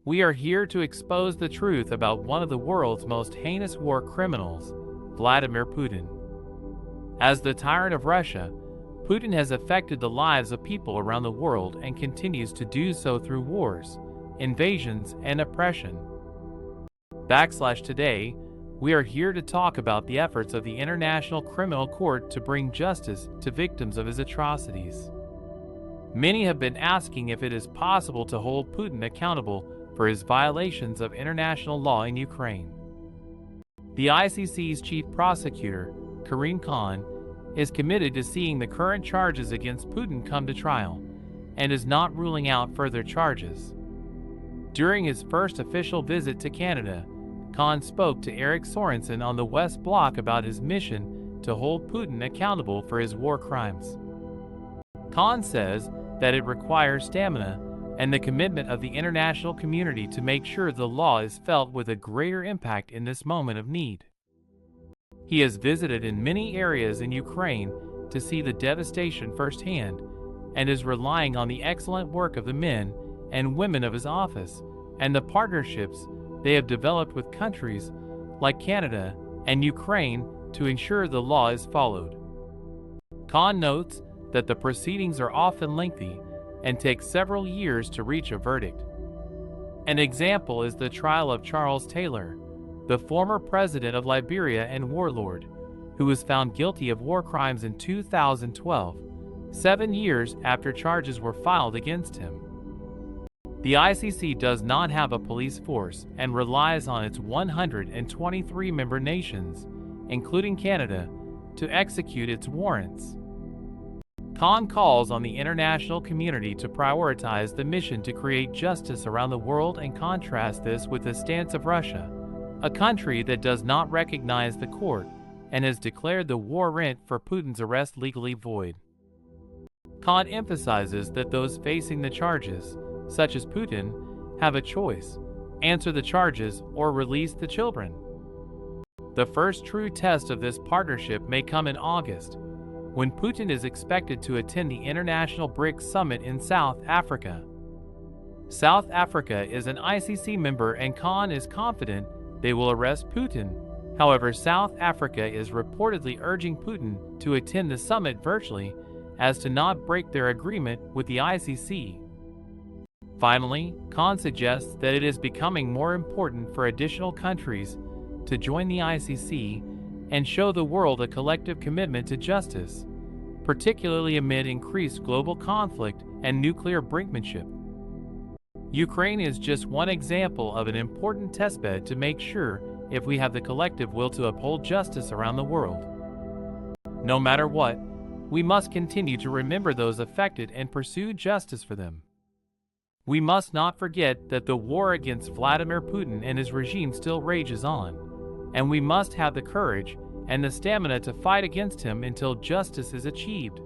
We are here to expose the truth about one of the world's most heinous war criminals, Vladimir Putin. As the tyrant of Russia, Putin has affected the lives of people around the world and continues to do so through wars, invasions, and oppression. Today, we are here to talk about the efforts of the International Criminal Court to bring justice to victims of his atrocities. Many have been asking if it is possible to hold Putin accountable for his violations of international law in Ukraine. The ICC's chief prosecutor, Karim Khan, is committed to seeing the current charges against Putin come to trial and is not ruling out further charges. During his first official visit to Canada, Khan spoke to Erik Sorensen on the West Bloc about his mission to hold Putin accountable for his war crimes. Khan says that it requires stamina and the commitment of the international community to make sure the law is felt with a greater impact in this moment of need. He has visited in many areas in Ukraine to see the devastation firsthand and is relying on the excellent work of the men and women of his office and the partnerships they have developed with countries like Canada and Ukraine to ensure the law is followed. Khan notes that the proceedings are often lengthy and take several years to reach a verdict. An example is the trial of Charles Taylor, the former president of Liberia and warlord, who was found guilty of war crimes in 2012, 7 years after charges were filed against him. The ICC does not have a police force and relies on its 123 member nations, including Canada, to execute its warrants. Khan calls on the international community to prioritize the mission to create justice around the world and contrast this with the stance of Russia, a country that does not recognize the court and has declared the warrant for Putin's arrest legally void. Khan emphasizes that those facing the charges, such as Putin, have a choice: answer the charges or release the children. The first true test of this partnership may come in August, when Putin is expected to attend the International BRICS Summit in South Africa. South Africa is an ICC member and Khan is confident they will arrest Putin. However, South Africa is reportedly urging Putin to attend the summit virtually as to not break their agreement with the ICC. Finally, Khan suggests that it is becoming more important for additional countries to join the ICC and show the world a collective commitment to justice, particularly amid increased global conflict and nuclear brinkmanship. Ukraine is just one example of an important testbed to make sure if we have the collective will to uphold justice around the world. No matter what, we must continue to remember those affected and pursue justice for them. We must not forget that the war against Vladimir Putin and his regime still rages on, and we must have the courage and the stamina to fight against him until justice is achieved.